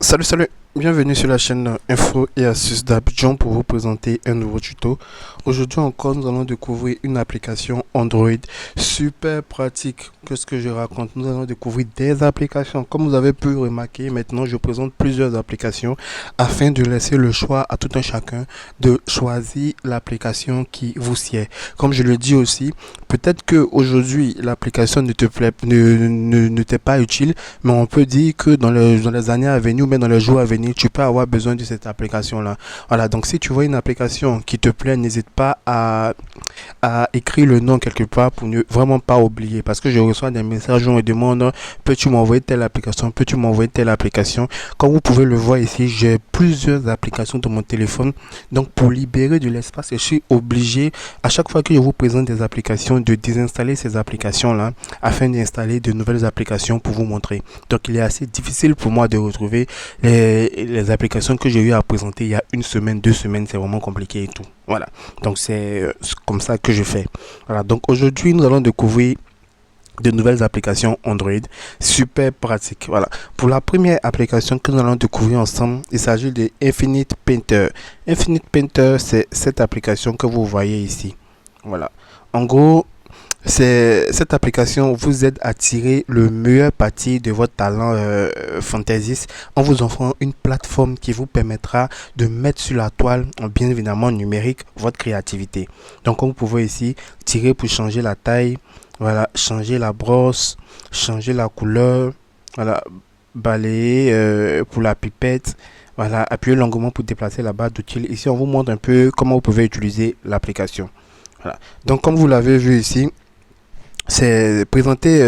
Salut, salut, bienvenue sur la chaîne Info et Astuces d'Abidjan pour vous présenter un nouveau tuto. Aujourd'hui encore, nous allons découvrir une application Android super pratique. Qu'est-ce que je raconte? Nous allons découvrir des applications. Comme vous avez pu remarquer, maintenant je présente plusieurs applications afin de laisser le choix à tout un chacun de choisir l'application qui vous sied. Comme je le dis aussi, peut-être que aujourd'hui l'application ne te plaît, ne t'est pas utile, mais on peut dire que dans les années à venir ou même dans les jours à venir, tu peux avoir besoin de cette application-là. Voilà, donc si tu vois une application qui te plaît, n'hésite pas à écrire le nom quelque part pour ne vraiment pas oublier. Parce que je reçois des messages où on me demande, peux-tu m'envoyer telle application, peux-tu m'envoyer telle application. Comme vous pouvez le voir ici, j'ai plusieurs applications dans mon téléphone. Donc pour libérer de l'espace, je suis obligé, à chaque fois que je vous présente des applications, de désinstaller ces applications-là afin d'installer de nouvelles applications pour vous montrer. Donc il est assez difficile pour moi de retrouver les applications que j'ai eu à présenter il y a une semaine, 2 semaines, c'est vraiment compliqué et tout. Voilà, donc c'est comme ça que je fais. Voilà, donc aujourd'hui nous allons découvrir de nouvelles applications Android super pratiques. Voilà, pour la première application que nous allons découvrir ensemble, il s'agit de Infinite Painter. Infinite Painter, c'est cette application que vous voyez ici. Voilà, en gros, cette application vous aide à tirer le meilleur parti de votre talent fantaisiste en vous offrant une plateforme qui vous permettra de mettre sur la toile, bien évidemment numérique, votre créativité. Donc comme vous pouvez ici, tirer pour changer la taille, voilà, changer la brosse, changer la couleur, voilà, balayer pour la pipette, voilà, appuyer longuement pour déplacer la barre d'outils. Ici, on vous montre un peu comment vous pouvez utiliser l'application. Voilà. Donc comme vous l'avez vu ici, c'est présenté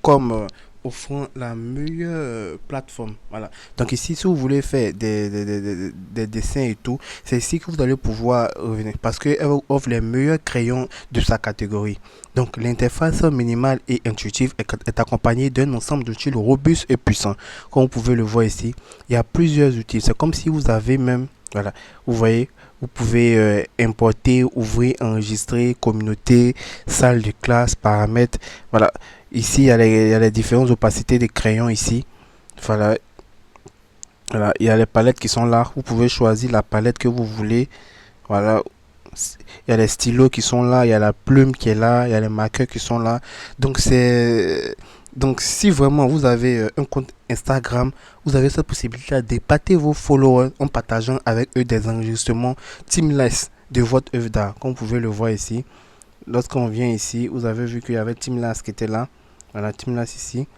comme offrant la meilleure plateforme. Voilà. Donc ici, si vous voulez faire des dessins et tout, c'est ici que vous allez pouvoir revenir parce qu'elle offre les meilleurs crayons de sa catégorie. Donc l'interface minimale et intuitive est accompagnée d'un ensemble d'outils robustes et puissants. Comme vous pouvez le voir ici, il y a plusieurs outils. C'est comme si vous avez même, voilà, vous voyez, vous pouvez importer, ouvrir, enregistrer, communauté, salle de classe, paramètres. Voilà. Ici, il y a les différentes opacités des crayons ici. Voilà. Voilà. Il y a les palettes qui sont là. Vous pouvez choisir la palette que vous voulez. Voilà. Il y a les stylos qui sont là. Il y a la plume qui est là. Il y a les marqueurs qui sont là. Donc, c'est... Donc, si vraiment vous avez un compte Instagram, vous avez cette possibilité d'épater vos followers en partageant avec eux des enregistrements Teamless de votre œuvre d'art. Comme vous pouvez le voir ici. Lorsqu'on vient ici, vous avez vu qu'il y avait Teamless qui était là. Voilà, Teamless ici.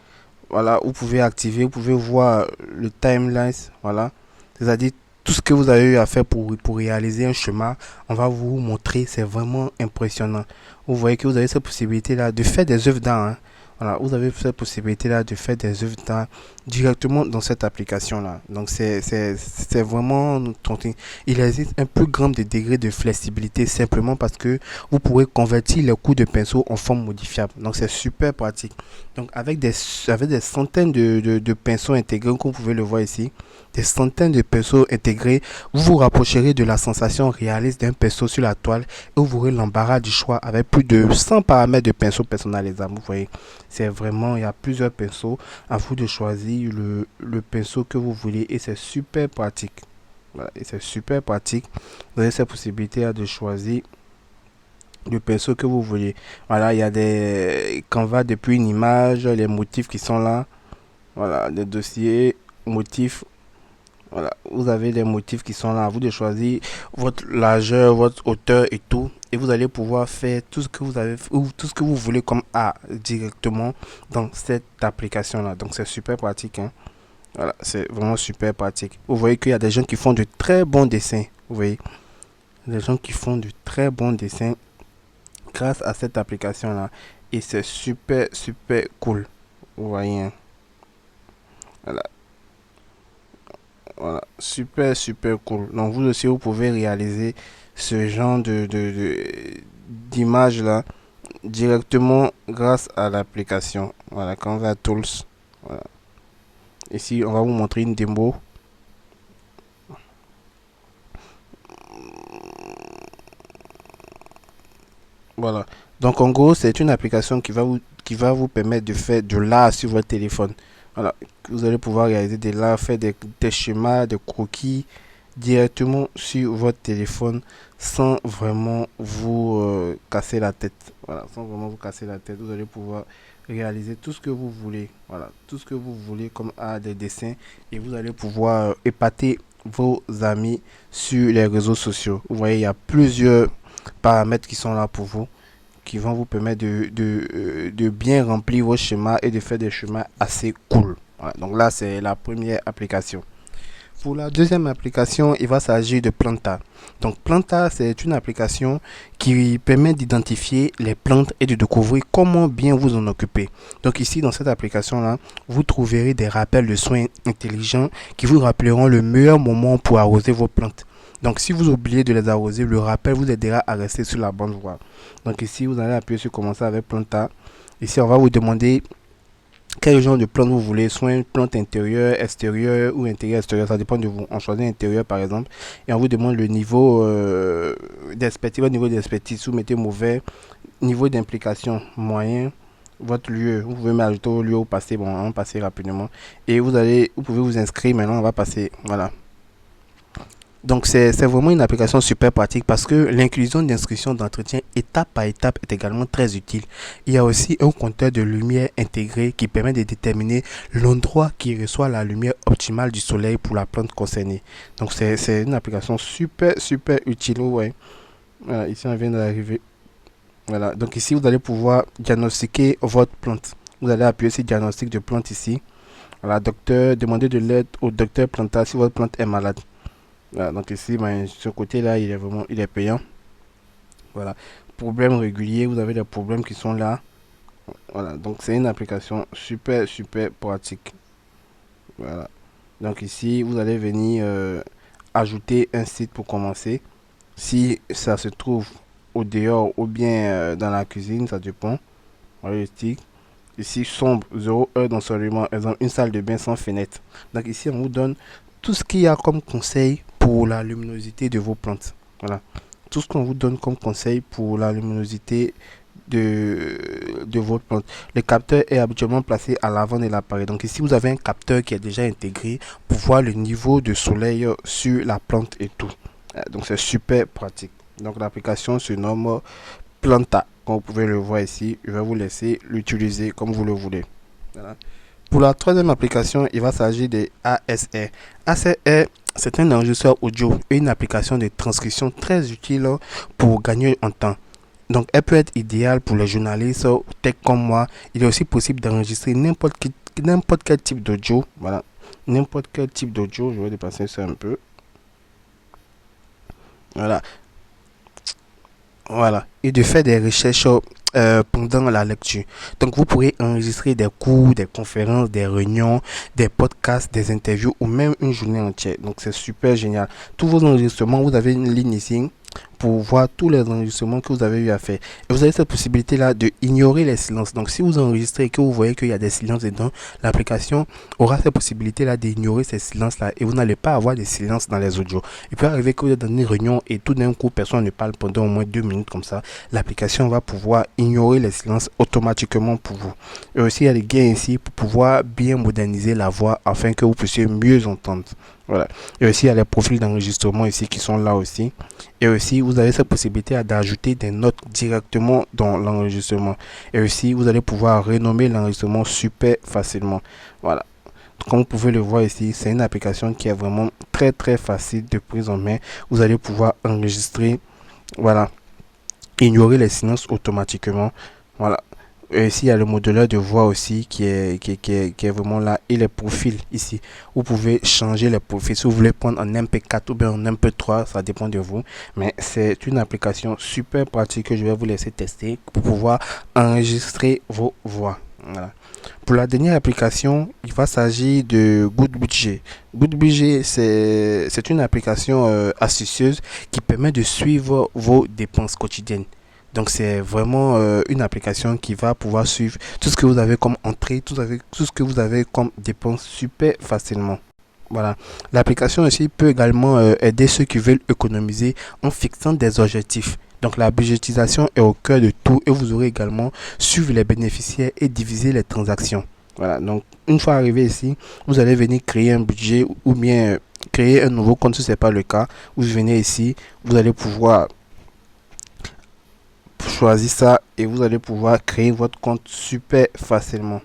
Voilà, vous pouvez activer, vous pouvez voir le timeless. Voilà, c'est-à-dire tout ce que vous avez eu à faire pour réaliser un schéma, on va vous montrer, c'est vraiment impressionnant. Vous voyez que vous avez cette possibilité-là de faire des œuvres d'art, hein. Voilà, vous avez cette possibilité-là de faire des œuvres d'art directement dans cette application-là. Donc, c'est vraiment... Il existe un plus grand degré de flexibilité simplement parce que vous pourrez convertir les coups de pinceau en forme modifiable. Donc, c'est super pratique. Donc, avec des centaines de pinceaux intégrés, comme vous pouvez le voir ici, des centaines de pinceaux intégrés, vous vous rapprocherez de la sensation réaliste d'un pinceau sur la toile et vous aurez l'embarras du choix avec plus de 100 paramètres de pinceaux personnalisables. Vous voyez, c'est vraiment, il y a plusieurs pinceaux, à vous de choisir le pinceau que vous voulez et c'est super pratique. Voilà, et c'est super pratique. Vous avez cette possibilité de choisir le pinceau que vous voulez. Voilà, il y a des canvas depuis une image, les motifs qui sont là. Voilà, les dossiers, motifs. Voilà, vous avez les motifs qui sont là. À vous de choisir votre largeur, votre hauteur et tout. Et vous allez pouvoir faire tout ce que vous avez ou tout ce que vous voulez comme art directement dans cette application là. Donc c'est super pratique, hein. Voilà, c'est vraiment super pratique. Vous voyez qu'il y a des gens qui font de très bons dessins. Vous voyez, des gens qui font de très bons dessins grâce à cette application là. Et c'est super super cool. Vous voyez, hein. Voilà. Voilà, super super cool. Donc vous aussi vous pouvez réaliser ce genre d'image là directement grâce à l'application. Voilà, Canva Tools. Voilà. Ici on va vous montrer une démo. Voilà. Donc en gros c'est une application qui va vous permettre de faire de l'art sur votre téléphone. Voilà, vous allez pouvoir réaliser faire des schémas, des croquis directement sur votre téléphone sans vraiment vous casser la tête. Voilà, sans vraiment vous casser la tête, vous allez pouvoir réaliser tout ce que vous voulez. Voilà, tout ce que vous voulez comme des dessins et vous allez pouvoir épater vos amis sur les réseaux sociaux. Vous voyez, il y a plusieurs paramètres qui sont là pour vous qui vont vous permettre de bien remplir vos schémas et de faire des schémas assez cool. Voilà, donc là, c'est la première application. Pour la deuxième application, il va s'agir de Planta. Donc Planta, c'est une application qui permet d'identifier les plantes et de découvrir comment bien vous en occuper. Donc ici, dans cette application-là, vous trouverez des rappels de soins intelligents qui vous rappelleront le meilleur moment pour arroser vos plantes. Donc si vous oubliez de les arroser, le rappel vous aidera à rester sur la bonne voie. Donc ici, vous allez appuyer sur commencer avec Planta. Ici, on va vous demander quel genre de plante vous voulez, soit une plante intérieure, extérieure ou intérieure, extérieure, ça dépend de vous. On choisit intérieur par exemple et on vous demande le niveau d'expertise. Votre niveau d'expertise, vous mettez mauvais, niveau d'implication moyen, votre lieu, vous pouvez m'ajouter au lieu où passer, bon, on va passer rapidement et vous pouvez vous inscrire maintenant, on va passer, voilà. Donc c'est vraiment une application super pratique parce que l'inclusion d'inscription d'entretien étape par étape est également très utile. Il y a aussi un compteur de lumière intégré qui permet de déterminer l'endroit qui reçoit la lumière optimale du soleil pour la plante concernée. Donc c'est une application super utile. Ouais. Voilà, ici on vient d'arriver. Voilà, donc ici vous allez pouvoir diagnostiquer votre plante. Vous allez appuyer sur diagnostic de plante ici. Voilà, docteur, demandez de l'aide au docteur Planta si votre plante est malade. Voilà, donc ici, ben, ce côté-là, il est payant. Voilà. Problèmes réguliers, vous avez des problèmes qui sont là. Voilà, donc c'est une application super pratique. Voilà. Donc ici, vous allez venir ajouter un site pour commencer. Si ça se trouve au dehors ou bien dans la cuisine, ça dépend. Voilà le stick. Ici, sombre, 0 heure d'ensoleillement, exemple, une salle de bain sans fenêtre. Donc ici, on vous donne tout ce qu'il y a comme conseil pour la luminosité de vos plantes. Voilà. Tout ce qu'on vous donne comme conseil pour la luminosité de votre plante. Le capteur est habituellement placé à l'avant de l'appareil. Donc ici, vous avez un capteur qui est déjà intégré pour voir le niveau de soleil sur la plante et tout. Donc c'est super pratique. Donc l'application se nomme Planta. Comme vous pouvez le voir ici, je vais vous laisser l'utiliser comme vous le voulez. Voilà. Pour la troisième application, il va s'agir de ASR. ASR, c'est un enregistreur audio et une application de transcription très utile pour gagner en temps. Donc, elle peut être idéale pour les journalistes tech comme moi. Il est aussi possible d'enregistrer n'importe quel type d'audio. Voilà, n'importe quel type d'audio. Je vais dépasser ça un peu. Voilà. Voilà. Et de faire des recherches pendant la lecture. Donc, vous pourrez enregistrer des cours, des conférences, des réunions, des podcasts, des interviews ou même une journée entière. Donc, c'est super génial. Tous vos enregistrements, vous avez une ligne ici pour voir tous les enregistrements que vous avez eu à faire. Et vous avez cette possibilité-là de ignorer les silences. Donc, si vous enregistrez et que vous voyez qu'il y a des silences dedans, l'application aura cette possibilité-là d'ignorer ces silences-là et vous n'allez pas avoir de silence dans les audios. Il peut arriver que vous êtes dans une réunion et tout d'un coup, personne ne parle pendant au moins 2 minutes comme ça. L'application va pouvoir ignorer les silences automatiquement pour vous. Et aussi, il y a des gains ici pour pouvoir bien moderniser la voix afin que vous puissiez mieux entendre. Voilà. Et aussi, il y a les profils d'enregistrement ici qui sont là aussi. Et aussi, vous avez cette possibilité d'ajouter des notes directement dans l'enregistrement. Et aussi, vous allez pouvoir renommer l'enregistrement super facilement. Voilà. Comme vous pouvez le voir ici, c'est une application qui est vraiment très facile de prise en main. Vous allez pouvoir enregistrer, voilà, ignorer les silences automatiquement. Voilà. Et ici, il y a le modulaire de voix aussi qui est vraiment là. Et les profils ici. Vous pouvez changer les profils. Si vous voulez prendre en MP4 ou bien en MP3, ça dépend de vous. Mais c'est une application super pratique que je vais vous laisser tester pour pouvoir enregistrer vos voix. Voilà. Pour la dernière application, il va s'agir de Good Budget. Good Budget, c'est une application astucieuse qui permet de suivre vos dépenses quotidiennes. Donc c'est vraiment une application qui va pouvoir suivre tout ce que vous avez comme entrée, tout ce que vous avez comme dépense super facilement. Voilà. L'application aussi peut également aider ceux qui veulent économiser en fixant des objectifs. Donc la budgétisation est au cœur de tout et vous aurez également suivre les bénéficiaires et diviser les transactions. Voilà, donc une fois arrivé ici, vous allez venir créer un budget ou bien créer un nouveau compte si ce n'est pas le cas. Vous venez ici, vous allez pouvoir choisir ça et vous allez pouvoir créer votre compte super facilement.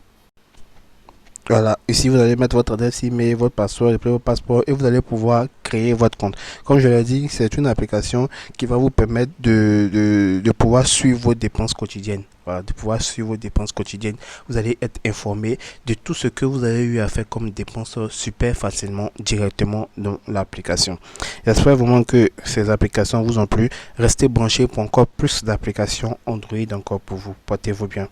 Voilà, ici vous allez mettre votre adresse email, votre password, votre passeport et vous allez pouvoir créer votre compte. Comme je l'ai dit, c'est une application qui va vous permettre de pouvoir suivre vos dépenses quotidiennes. Voilà, de pouvoir suivre vos dépenses quotidiennes. Vous allez être informé de tout ce que vous avez eu à faire comme dépenses super facilement directement dans l'application. J'espère vraiment que ces applications vous ont plu. Restez branchés pour encore plus d'applications Android encore pour vous. Portez-vous bien.